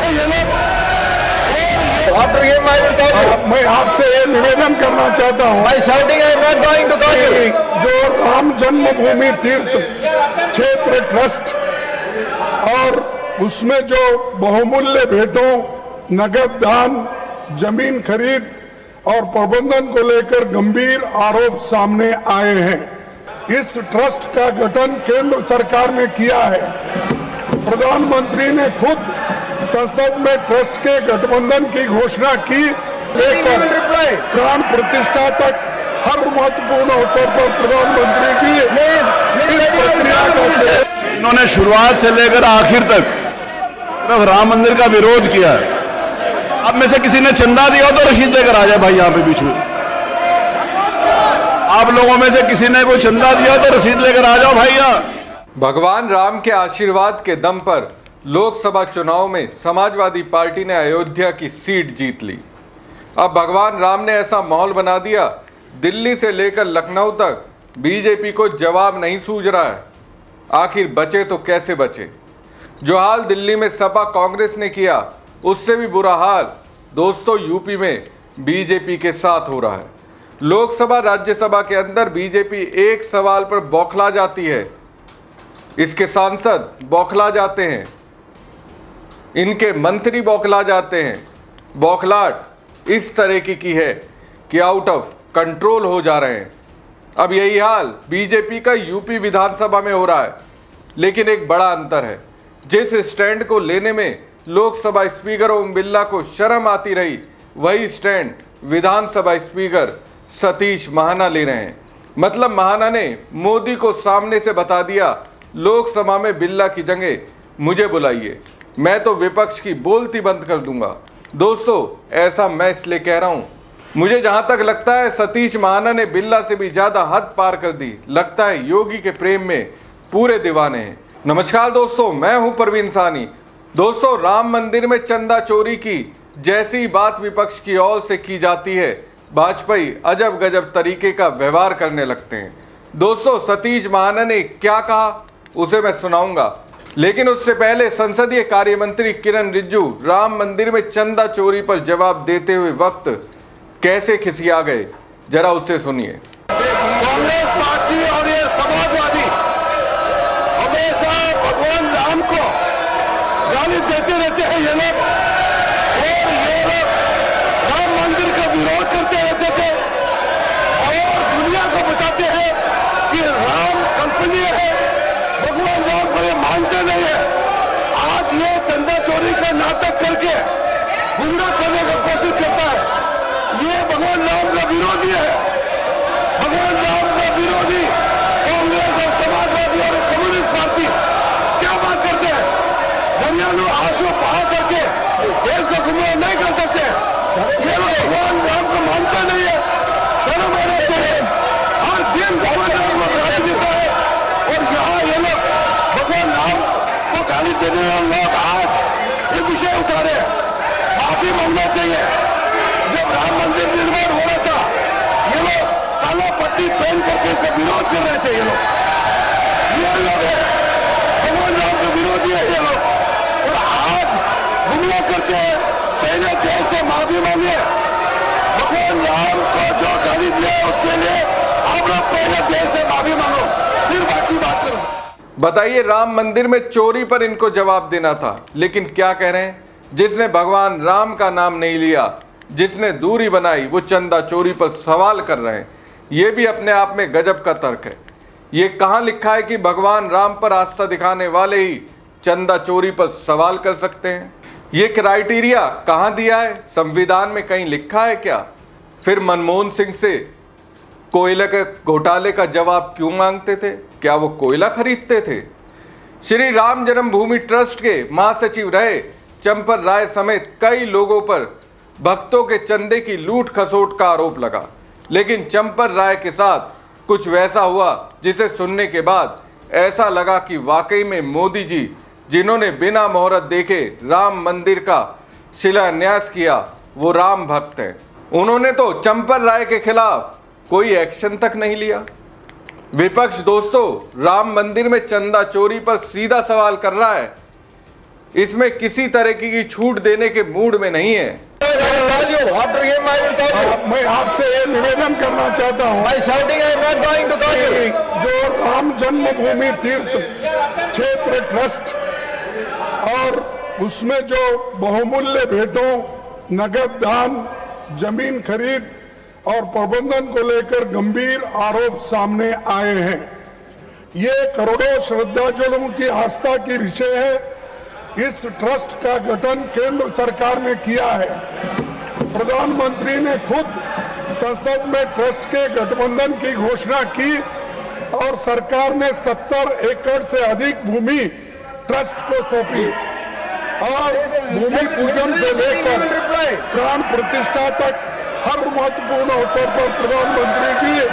हैं ये लोग। मैं आपसे ये निवेदन करना चाहता हूँ, जो राम जन्मभूमि तीर्थ क्षेत्र ट्रस्ट और उसमें जो बहुमूल्य भेंटों, नगद दान, जमीन खरीद और प्रबंधन को लेकर गंभीर आरोप सामने आए हैं। इस ट्रस्ट का गठन केंद्र सरकार ने किया है। प्रधानमंत्री ने खुद संसद में ट्रस्ट के गठबंधन की घोषणा की, लेकर प्राण प्रतिष्ठा तक हर महत्वपूर्ण अवसर पर प्रधानमंत्री की इस प्रक्रिया का इन्होंने शुरुआत से लेकर आखिर तक सिर्फ राम मंदिर का विरोध किया है। अब में से किसी ने चंदा दिया हो तो रसीद लेकर आ जाए भाई, यहाँ पे बीच में आप लोगों में से किसी ने कोई चंदा दिया हो तो रसीद लेकर आ जाओ भाई यहाँ। भगवान राम के आशीर्वाद के दम पर लोकसभा चुनाव में समाजवादी पार्टी ने अयोध्या की सीट जीत ली। अब भगवान राम ने ऐसा माहौल बना दिया, दिल्ली से लेकर लखनऊ तक बीजेपी को जवाब नहीं सूझ रहा है। आखिर बचे तो कैसे बचे? जो हाल दिल्ली में सपा कांग्रेस ने किया, उससे भी बुरा हाल दोस्तों यूपी में बीजेपी के साथ हो रहा है। लोकसभा राज्यसभा के अंदर बीजेपी एक सवाल पर बौखला जाती है, इसके सांसद बौखला जाते हैं, इनके मंत्री बौखला जाते हैं। बौखलाहट इस तरह की है कि आउट ऑफ कंट्रोल हो जा रहे हैं। अब यही हाल बीजेपी का यूपी विधानसभा में हो रहा है, लेकिन एक बड़ा अंतर है। जिस स्टैंड को लेने में लोकसभा स्पीकर ओम बिरला को शर्म आती रही, वही स्टैंड विधानसभा स्पीकर सतीश महाना ले रहे हैं। मतलब महाना ने मोदी को सामने से बता दिया, लोकसभा में बिरला की जगह मुझे बुलाइए, मैं तो विपक्ष की बोलती बंद कर दूंगा। दोस्तों, ऐसा मैं इसलिए कह रहा हूं, मुझे जहां तक लगता है सतीश महाना ने बिरला से भी ज्यादा हद पार कर दी। लगता है योगी के प्रेम में पूरे दीवाने हैं। नमस्कार दोस्तों, मैं हूं परवीन सानी। दोस्तों, राम मंदिर में चंदा चोरी की जैसी बात विपक्ष की ओर से की जाती है, वाजपेयी अजब गजब तरीके का व्यवहार करने लगते हैं। दोस्तों, सतीश महाना ने क्या कहा उसे मैं सुनाऊंगा, लेकिन उससे पहले संसदीय कार्य मंत्री किरण रिजिजू राम मंदिर में चंदा चोरी पर जवाब देते हुए वक्त कैसे खिसिया गए, जरा उसे सुनिए। कांग्रेस पार्टी और ये समाजवादी हमेशा भगवान राम को गाली देते रहते हैं ये लोग, और ये लोग राम मंदिर का विरोध करते रहते थे और दुनिया को बताते हैं कि राम कंपनी है, भगवान राम को ये मानते नहीं है। आज ये चंदा चोरी का नाटक करके गुमराह करने का कोशिश करता है। ये भगवान राम का विरोधी है। भगवान राम का विरोधी कांग्रेस और समाजवादी और कम्युनिस्ट पार्टी क्या बात करते हैं? दरियालू आंसू बहा करके देश को गुमराह नहीं कर सकते। ये लोग भगवान राम को मानते नहीं है, शर्म आना चाहिए। हर दिन भगवान राम को गाली देता है और यहाँ ये लोग भगवान राम को गाली देने वाले लोग आज ये विषय उठारे, माफी मांगना चाहिए। जब राम मंदिर निर्माण हो रहा था, ये लोग काला पट्टी पहन करके इसका विरोध कर रहे थे। ये लोग है भगवान राम के विरोधी है ये लोग, और आज गुमराह करते हैं। पहले देश से माफी मांगे, भगवान राम को जो गाली दिया उसके लिए आप लोग पहले देश से माफी मांगो, फिर बाकी बात करो। बताइए, राम मंदिर में चोरी पर इनको जवाब देना था, लेकिन क्या कह रहे हैं? जिसने भगवान राम का नाम नहीं लिया, जिसने दूरी बनाई, वो चंदा चोरी पर सवाल कर रहे हैं। ये भी अपने आप में गजब का तर्क है। ये कहाँ लिखा है कि भगवान राम पर आस्था दिखाने वाले ही चंदा चोरी पर सवाल कर सकते हैं? ये क्राइटेरिया कहाँ दिया है? संविधान में कहीं लिखा है क्या? फिर मनमोहन सिंह से कोयले के घोटाले का जवाब क्यों मांगते थे? क्या वो कोयला खरीदते थे? श्री राम जन्मभूमि ट्रस्ट के महासचिव रहे चंपर राय समेत कई लोगों पर भक्तों के चंदे की लूट खसोट का आरोप लगा, लेकिन चंपर राय के साथ कुछ वैसा हुआ जिसे सुनने के बाद ऐसा लगा कि वाकई में मोदी जी, जिन्होंने बिना मोहरत देखे राम मंदिर का शिलान्यास किया, वो राम भक्त हैं। उन्होंने तो चंपर राय के खिलाफ कोई एक्शन तक नहीं लिया। विपक्ष दोस्तों, राम मंदिर में चंदा चोरी पर सीधा सवाल कर रहा है इसमें किसी तरह की छूट देने के मूड में नहीं है। मैं आपसे ये निवेदन करना चाहता हूँ कि जो राम जन्मभूमि तीर्थ क्षेत्र ट्रस्ट और उसमें जो बहुमूल्य भेंटों, नगद दान, जमीन खरीद और प्रबंधन को लेकर गंभीर आरोप सामने आए हैं। ये करोड़ों श्रद्धालुओं की आस्था की विषय है। इस ट्रस्ट का गठन केंद्र सरकार ने किया है। प्रधानमंत्री ने खुद संसद में ट्रस्ट के गठबंधन की घोषणा की और सरकार ने 70 एकड़ से अधिक भूमि ट्रस्ट को सौंपी और भूमि पूजन से लेकर प्राण प्रतिष्ठा तक हर महत्वपूर्ण अवसर पर प्रधानमंत्री जी इस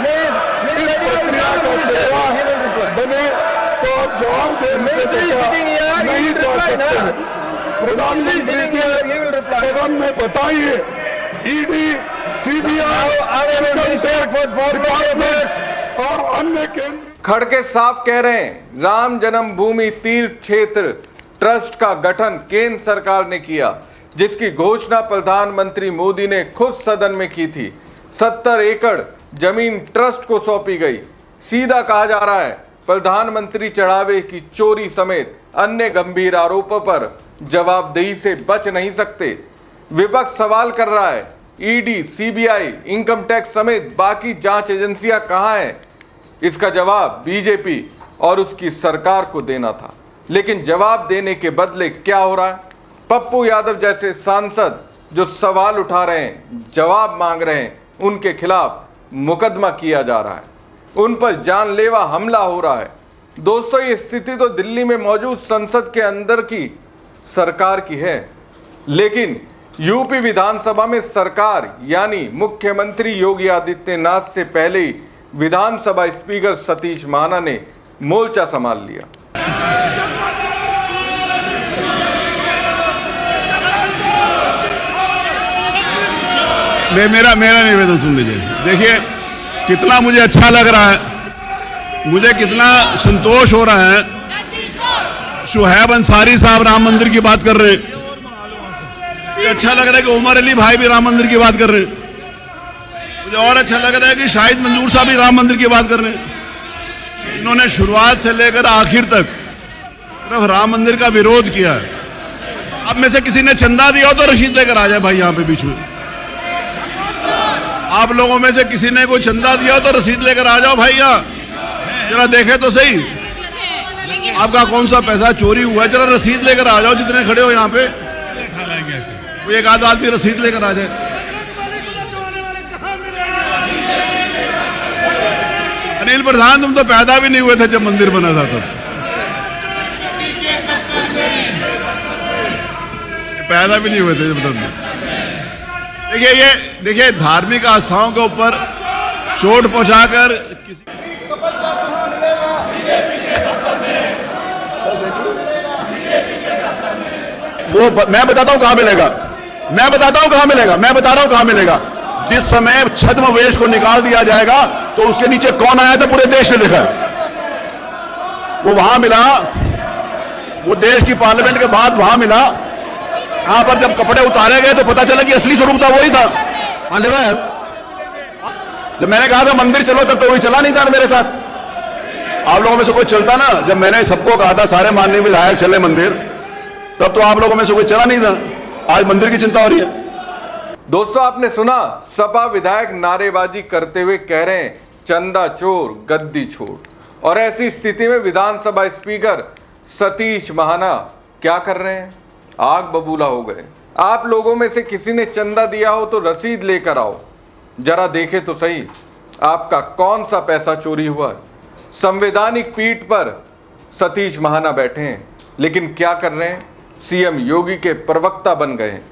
प्रक्रिया का चेहरा बने तो आप जवाब देने से बचा नहीं जा सकते। प्रधानमंत्री जी सदन में बताइए, ED, CBI, income tax department और अन्य केंद्र खड़के साफ कह रहे हैं, राम जन्मभूमि तीर्थ क्षेत्र ट्रस्ट का गठन केंद्र सरकार ने किया, जिसकी घोषणा प्रधानमंत्री मोदी ने खुद सदन में की थी। 70 एकड़ जमीन ट्रस्ट को सौंपी गई। सीधा कहा जा रहा है, प्रधानमंत्री चढ़ावे की चोरी समेत अन्य गंभीर आरोपों पर जवाबदेही से बच नहीं सकते। विपक्ष सवाल कर रहा है, ईडी, सीबीआई, इनकम टैक्स समेत बाकी जांच एजेंसियां कहां हैं? इसका जवाब बीजेपी और उसकी सरकार को देना था, लेकिन जवाब देने के बदले क्या हो रहा है? पप्पू यादव जैसे सांसद जो सवाल उठा रहे हैं, जवाब मांग रहे हैं, उनके खिलाफ मुकदमा किया जा रहा है, उन पर जानलेवा हमला हो रहा है। दोस्तों, ये स्थिति तो दिल्ली में मौजूद संसद के अंदर की सरकार की है, लेकिन यूपी विधानसभा में सरकार यानी मुख्यमंत्री योगी आदित्यनाथ से पहले ही विधानसभा स्पीकर सतीश महाना ने मोर्चा संभाल लिया। मेरा निवेदन सुन लीजिए। देखिए कितना मुझे अच्छा लग रहा है, मुझे कितना संतोष हो रहा है। शुहैब अंसारी साहब राम मंदिर की बात कर रहे हैं। अच्छा लग रहा है कि उमर अली भाई भी राम मंदिर की बात कर रहे हैं। मुझे और अच्छा लग रहा है कि शाहिद मंजूर साहब भी राम मंदिर की बात कर रहे हैं। इन्होंने शुरुआत से लेकर आखिर तक सिर्फ राम मंदिर का विरोध किया है। अब में से किसी ने चंदा दिया हो तो रसीद लेकर आ जाए भाई यहाँ पे बीच में। आप लोगों में से किसी ने कोई चंदा दिया हो तो रसीद लेकर आ जाओ भाई, यहाँ जरा देखे तो सही आपका कौन सा पैसा चोरी हुआ है। जरा रसीद लेकर आ जाओ, जितने खड़े हो यहाँ पे कोई एक आध आदमी रसीद लेकर आ जाए। अनिल प्रधान, तुम तो पैदा भी नहीं हुए थे जब मंदिर बना था, तब पैदा भी नहीं हुए थे जब तब। देखिए धार्मिक आस्थाओं के ऊपर चोट पहुंचाकर किसी वो मैं बताता हूं कहां मिलेगा, मैं बताता हूं कहां मिलेगा, मैं बता रहा हूं कहां मिलेगा। जिस समय छद्मवेश को निकाल दिया जाएगा तो उसके नीचे कौन आया था पूरे देश ने देखा। वो वहां मिला, वो देश की पार्लियामेंट के बाद वहां मिला। यहां पर जब कपड़े उतारे गए तो पता चला कि असली स्वरूप था वही था। जब मैंने कहा था मंदिर चलो तब तो वही चला नहीं था मेरे साथ। आप लोगों में से कोई चलता ना, जब मैंने सबको कहा था सारे माननीय विधायक चले मंदिर, तब तो आप लोगों में से कोई चला नहीं था। आज मंदिर की चिंता हो रही है। दोस्तों, आपने सुना, सपा विधायक नारेबाजी करते हुए कह रहे हैं चंदा चोर गद्दी छोड़। और ऐसी स्थिति में विधानसभा स्पीकर सतीश महाना क्या कर रहे हैं? आग बबूला हो गए। आप लोगों में से किसी ने चंदा दिया हो तो रसीद लेकर आओ, जरा देखे तो सही आपका कौन सा पैसा चोरी हुआ है। संवैधानिक पीठ पर सतीश महाना बैठे हैं, लेकिन क्या कर रहे हैं? सीएम योगी के प्रवक्ता बन गए हैं।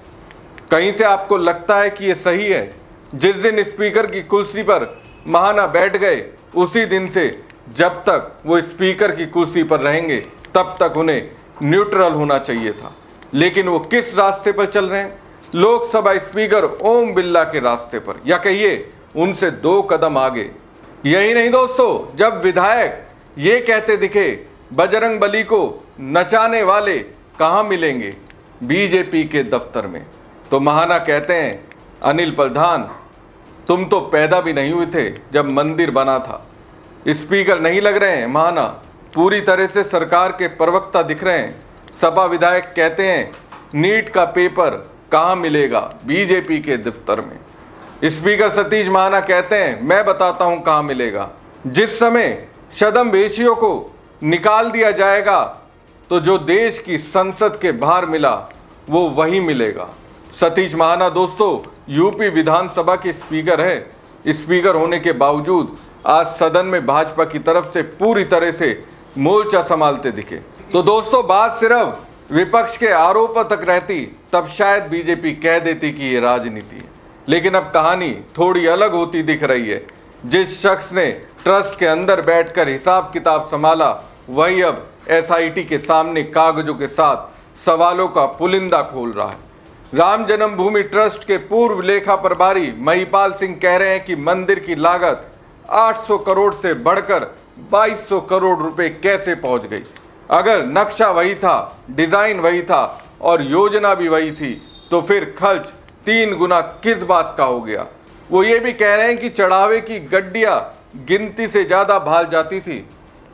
कहीं से आपको लगता है कि यह सही है? जिस दिन स्पीकर की कुर्सी पर महाना बैठ गए, उसी दिन से जब तक वो स्पीकर की कुर्सी पर रहेंगे तब तक उन्हें न्यूट्रल होना चाहिए था। लेकिन वो किस रास्ते पर चल रहे हैं? लोकसभा स्पीकर ओम बिरला के रास्ते पर, या कहिए उनसे 2 कदम आगे। यही नहीं दोस्तों, जब विधायक ये कहते दिखे बजरंग बली को नचाने वाले कहाँ मिलेंगे? बीजेपी के दफ्तर में। तो महाना कहते हैं, अनिल प्रधान तुम तो पैदा भी नहीं हुए थे जब मंदिर बना था। स्पीकर नहीं लग रहे हैं महाना, पूरी तरह से सरकार के प्रवक्ता दिख रहे हैं। सपा विधायक कहते हैं नीट का पेपर कहाँ मिलेगा? बीजेपी के दफ्तर में। स्पीकर सतीश महाना कहते हैं मैं बताता हूं कहां मिलेगा। जिस समय छद्मवेशियों को निकाल दिया जाएगा तो जो देश की संसद के बाहर मिला वो वही मिलेगा। सतीश महाना दोस्तों यूपी विधानसभा के स्पीकर है। स्पीकर होने के बावजूद आज सदन में भाजपा की तरफ से पूरी तरह से मोर्चा संभालते दिखे। तो दोस्तों बात सिर्फ विपक्ष के आरोपों तक रहती तब शायद बीजेपी कह देती कि ये राजनीति है, लेकिन अब कहानी थोड़ी अलग होती दिख रही है। जिस शख्स ने ट्रस्ट के अंदर बैठकर हिसाब किताब संभाला वही अब एसआईटी के सामने कागजों के साथ सवालों का पुलिंदा खोल रहा है। राम जन्मभूमि ट्रस्ट के पूर्व लेखा प्रभारी महिपाल सिंह कह रहे हैं कि मंदिर की लागत 800 करोड़ से बढ़कर 2200 करोड़ रुपए कैसे पहुंच गई। अगर नक्शा वही था, डिजाइन वही था और योजना भी वही थी तो फिर खर्च 3 गुना किस बात का हो गया। वो ये भी कह रहे हैं कि चढ़ावे की गड्डियां गिनती से ज्यादा भाल जाती थी।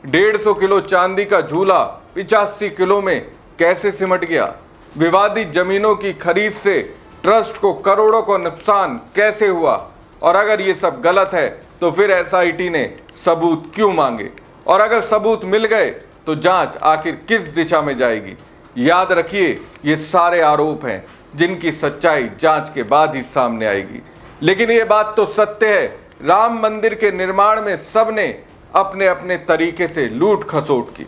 150 किलो चांदी का झूला 85 किलो में कैसे सिमट गया। विवादित जमीनों की खरीद से ट्रस्ट को करोड़ों का नुकसान कैसे हुआ। और अगर ये सब गलत है तो फिर एसआईटी ने सबूत क्यों मांगे, और अगर सबूत मिल गए तो जांच आखिर किस दिशा में जाएगी। याद रखिए ये सारे आरोप हैं जिनकी सच्चाई जांच के बाद ही सामने आएगी। लेकिन ये बात तो सत्य है, राम मंदिर के निर्माण में सबने अपने अपने तरीके से लूट खसोट की।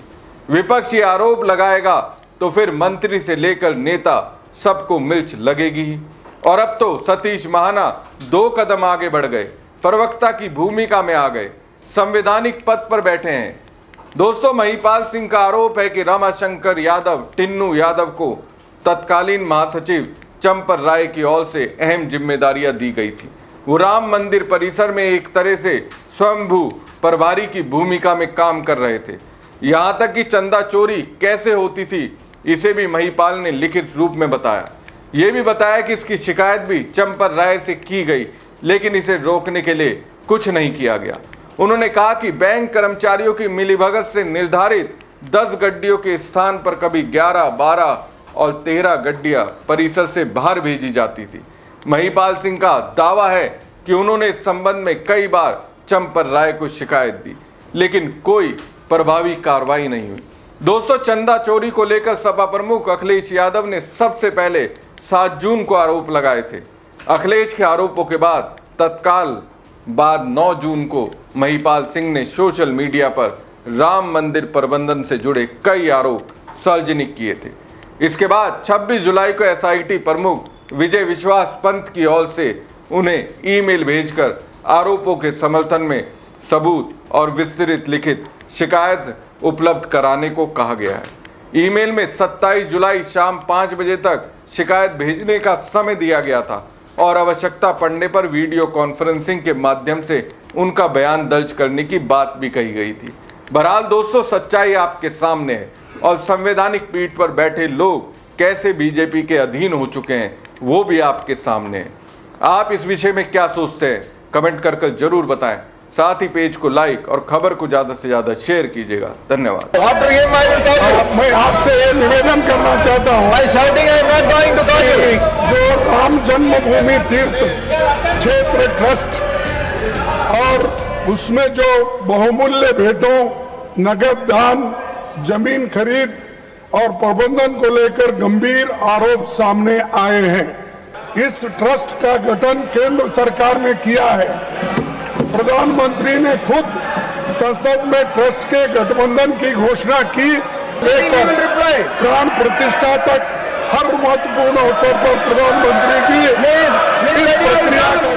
विपक्ष ये आरोप लगाएगा तो फिर मंत्री से लेकर नेता सबको मिर्च लगेगी ही। और अब तो सतीश महाना 2 कदम आगे बढ़ गए, प्रवक्ता की भूमिका में आ गए, संवैधानिक पद पर बैठे हैं। दोस्तों महिपाल सिंह का आरोप है कि रमाशंकर यादव टिन्नू यादव को तत्कालीन महासचिव चंपर राय की ओर से अहम जिम्मेदारियां दी गई थी। वो राम मंदिर परिसर में एक तरह से स्वयंभू प्रभारी की भूमिका में काम कर रहे थे। यहाँ तक कि चंदा चोरी कैसे होती थी इसे भी महिपाल ने लिखित रूप में बताया। ये भी बताया कि इसकी शिकायत भी चंपर राय से की गई, लेकिन इसे रोकने के लिए कुछ नहीं किया गया। उन्होंने कहा कि बैंक कर्मचारियों की मिलीभगत से निर्धारित 10 गड्डियों के स्थान पर कभी 11, 12 और 13 गड्डियां परिसर से बाहर भेजी जाती थी। महिपाल सिंह का दावा है कि उन्होंने इस संबंध में कई बार चंपर राय को शिकायत दी, लेकिन कोई प्रभावी कार्रवाई नहीं हुई। दोस्तों चंदा चोरी को लेकर सपा प्रमुख अखिलेश यादव ने सबसे पहले 7 जून को आरोप लगाए थे। अखिलेश के आरोपों के बाद तत्काल बाद 9 जून को महिपाल सिंह ने सोशल मीडिया पर राम मंदिर प्रबंधन से जुड़े कई आरोप सार्वजनिक किए थे। इसके बाद 26 जुलाई को एसआईटी प्रमुख विजय विश्वास पंत की ओर से उन्हें ईमेल भेजकर आरोपों के समर्थन में सबूत और विस्तृत लिखित शिकायत उपलब्ध कराने को कहा गया है। ईमेल में 27 जुलाई शाम 5 बजे तक शिकायत भेजने का समय दिया गया था और आवश्यकता पड़ने पर वीडियो कॉन्फ्रेंसिंग के माध्यम से उनका बयान दर्ज करने की बात भी कही गई थी। बहरहाल दोस्तों सच्चाई आपके सामने है और संवैधानिक पीठ पर बैठे लोग कैसे बीजेपी के अधीन हो चुके हैं वो भी आपके सामने है। आप इस विषय में क्या सोचते हैं कमेंट कर जरूर बताएं। साथ ही पेज को लाइक और खबर को ज्यादा से ज्यादा शेयर कीजिएगा। धन्यवाद। मैं आपसे ये निवेदन करना चाहता हूँ जो राम जन्मभूमि तीर्थ क्षेत्र ट्रस्ट और उसमें जो बहुमूल्य भेंटों, नगद दान, जमीन खरीद और प्रबंधन को लेकर गंभीर आरोप सामने आए हैं। इस ट्रस्ट का गठन केंद्र सरकार ने किया है। प्रधानमंत्री ने खुद संसद में ट्रस्ट के गठबंधन की घोषणा की। प्राण प्रतिष्ठा तक हर महत्वपूर्ण अवसर पर प्रधानमंत्री जी इस प्रक्रिया का